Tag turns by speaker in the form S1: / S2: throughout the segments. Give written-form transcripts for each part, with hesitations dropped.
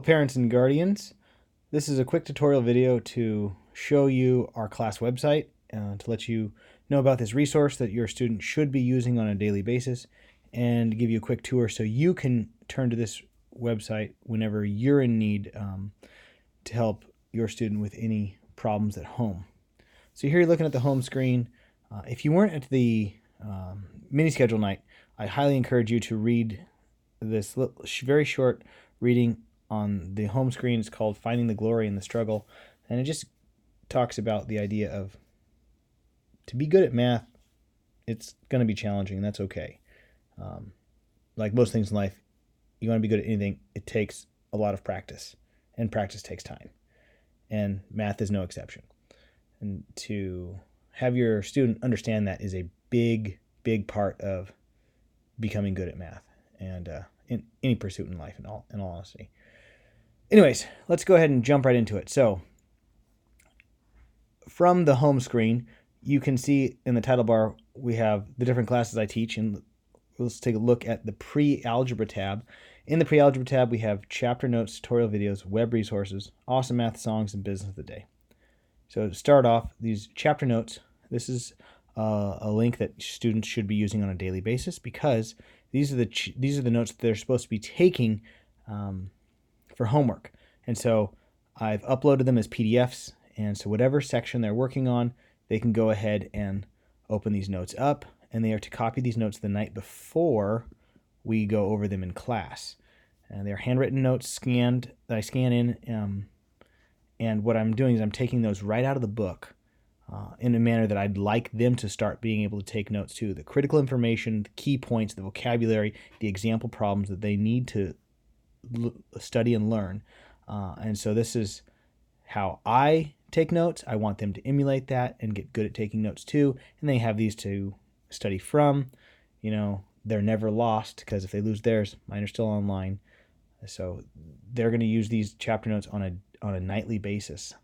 S1: Parents and guardians, this is a quick tutorial video to show you our class website, to let you know about this resource that your student should be using on a daily basis, and give you a quick tour so you can turn to this website whenever you're in need to help your student with any problems at home. So here you're looking at the home screen. If you weren't at the mini schedule night, I highly encourage you to read this very short reading on the home screen. It's called Finding the Glory in the Struggle, and it just talks about the idea of to be good at math, it's going to be challenging, and that's okay. Like most things in life, you want to be good at anything, it takes a lot of practice, and practice takes time, and math is no exception. And to have your student understand that is a big part of becoming good at math and in any pursuit in life, in all honesty. Anyways, let's go ahead and jump right into it. So from the home screen, you can see in the title bar we have the different classes I teach, and let's take a look at the pre-algebra tab. In the pre-algebra tab, we have chapter notes, tutorial videos, web resources, awesome math songs, and business of the day. So to start off, these chapter notes, this is a link that students should be using on a daily basis, because these are the notes that they're supposed to be taking for homework. And so I've uploaded them as PDFs, and so whatever section they're working on, they can go ahead and open these notes up, and they are to copy these notes the night before we go over them in class. And they're handwritten notes scanned that I scan in, and what I'm doing is I'm taking those right out of the book in a manner that I'd like them to start being able to take notes to. The critical information, the key points, the vocabulary, the example problems that they need to study and learn. And so this is how I take notes. I want them to emulate that and get good at taking notes too. And they have these to study from. You know, they're never lost, because if they lose theirs, mine are still online. So they're going to use these chapter notes on a nightly basis.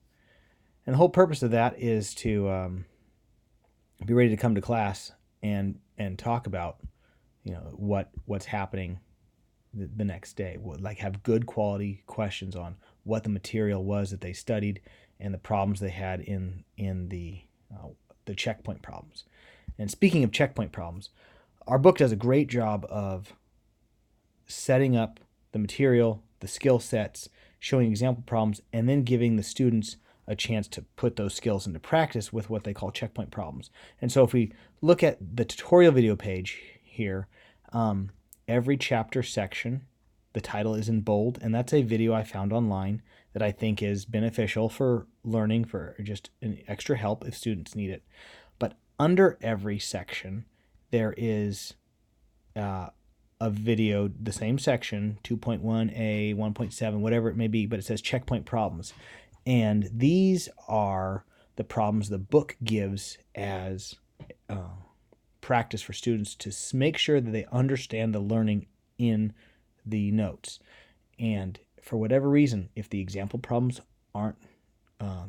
S1: And the whole purpose of that is to be ready to come to class and talk about, you know, what's happening the next day. Like, have good quality questions on what the material was that they studied and the problems they had in the checkpoint problems. And speaking of checkpoint problems, our book does a great job of setting up the material, the skill sets, showing example problems, and then giving the students a chance to put those skills into practice with what they call checkpoint problems. And so if we look at the tutorial video page here, every chapter section, the title is in bold, and that's a video I found online that I think is beneficial for learning, for just an extra help if students need it. But under every section, there is a video, the same section, 2.1a, 1.7, whatever it may be, but it says checkpoint problems. And these are the problems the book gives as practice for students to make sure that they understand the learning in the notes. And for whatever reason, if the example problems aren't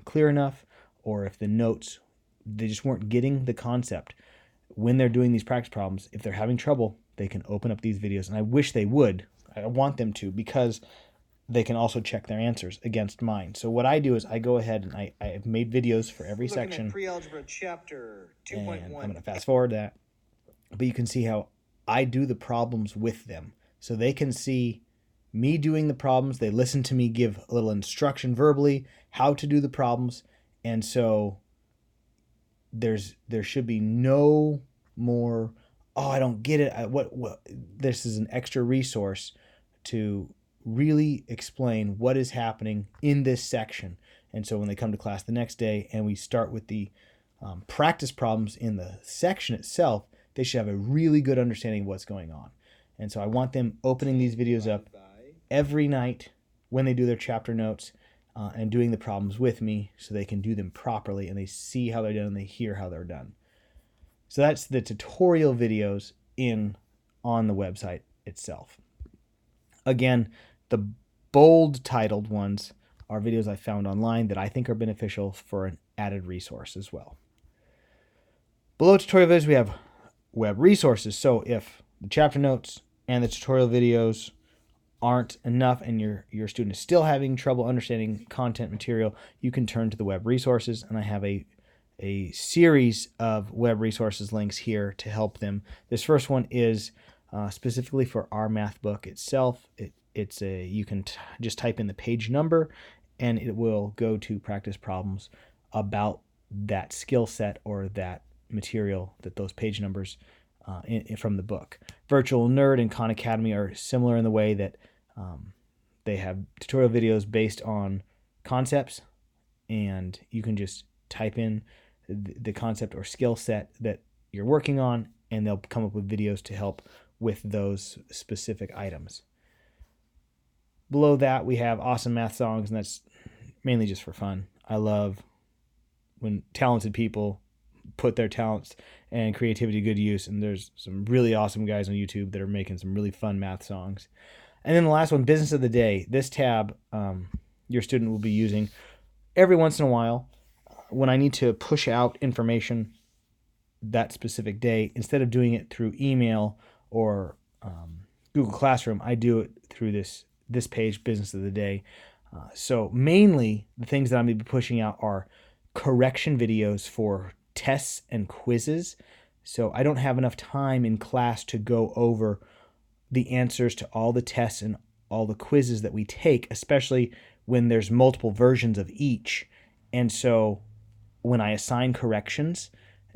S1: clear enough, or if the notes, they just weren't getting the concept when they're doing these practice problems, if they're having trouble, they can open up these videos. And I wish they would. I want them to, because they can also check their answers against mine. So what I do is I go ahead and I have made videos for every section.
S2: Pre-algebra chapter 2.1.
S1: I'm going to fast forward that. But you can see how I do the problems with them. So they can see me doing the problems. They listen to me give a little instruction verbally how to do the problems. And so there should be no more, oh, I don't get it. What this is an extra resource to really explain what is happening in this section. And so when they come to class the next day and we start with the practice problems in the section itself, they should have a really good understanding of what's going on. And so I want them opening these videos up every night when they do their chapter notes and doing the problems with me, so they can do them properly and they see how they're done and they hear how they're done. So that's the tutorial videos on the website itself. Again, the bold titled ones are videos I found online that I think are beneficial for an added resource as well. Below tutorial videos, we have web resources. So if the chapter notes and the tutorial videos aren't enough and your student is still having trouble understanding content material, you can turn to the web resources, and I have a series of web resources links here to help them. This first one is specifically for our math book itself. You can just type in the page number, and it will go to practice problems about that skill set or that material, that those page numbers from the book. Virtual Nerd and Khan Academy are similar in the way that they have tutorial videos based on concepts, and you can just type in the concept or skill set that you're working on, and they'll come up with videos to help with those specific items. Below that, we have Awesome Math Songs, and that's mainly just for fun. I love when talented people put their talents and creativity to good use, and there's some really awesome guys on YouTube that are making some really fun math songs. And then the last one, Business of the Day. This tab your student will be using every once in a while when I need to push out information that specific day. Instead of doing it through email or Google Classroom, I do it through this page, Business of the Day. So mainly the things that I'm going to be pushing out are correction videos for tests and quizzes. So I don't have enough time in class to go over the answers to all the tests and all the quizzes that we take, especially when there's multiple versions of each. And so when I assign corrections,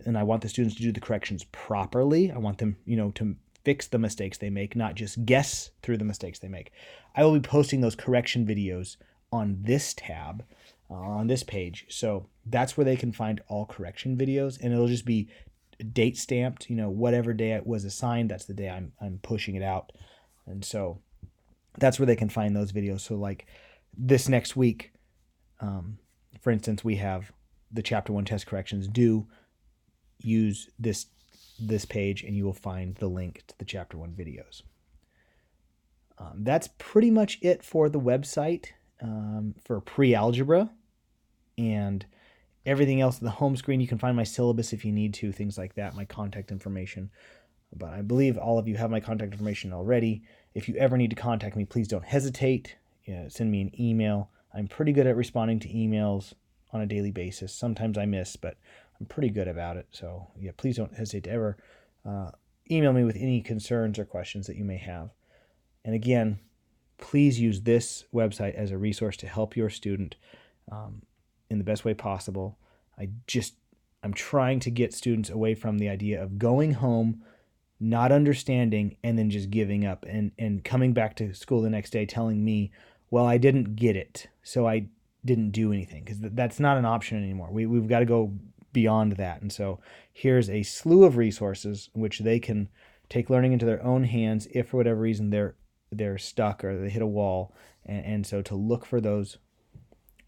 S1: and I want the students to do the corrections properly, I want them, to fix the mistakes they make, not just guess through the mistakes they make. I will be posting those correction videos on this tab, on this page. So that's where they can find all correction videos, and it'll just be date stamped, whatever day it was assigned, that's the day I'm pushing it out. And so that's where they can find those videos. So like this next week, for instance, we have the chapter 1 test corrections due. Use this page and you will find the link to the chapter 1 videos. That's pretty much it for the website for pre-algebra, and everything else on the home screen. You can find my syllabus if you need to, things like that, my contact information. But I believe all of you have my contact information already. If you ever need to contact me, please don't hesitate. Send me an email. I'm pretty good at responding to emails on a daily basis. Sometimes I miss, but I'm pretty good about it. So yeah, please don't hesitate to ever email me with any concerns or questions that you may have. And again, please use this website as a resource to help your student in the best way possible. I'm trying to get students away from the idea of going home, not understanding, and then just giving up and coming back to school the next day telling me, well, I didn't get it, so I didn't do anything, because that's not an option anymore. We've got to go beyond that. And so here's a slew of resources in which they can take learning into their own hands if for whatever reason they're stuck or they hit a wall. And so to look for those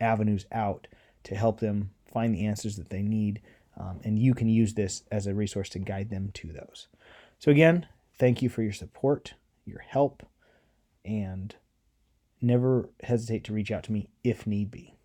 S1: avenues out to help them find the answers that they need. And you can use this as a resource to guide them to those. So again, thank you for your support, your help, and never hesitate to reach out to me if need be.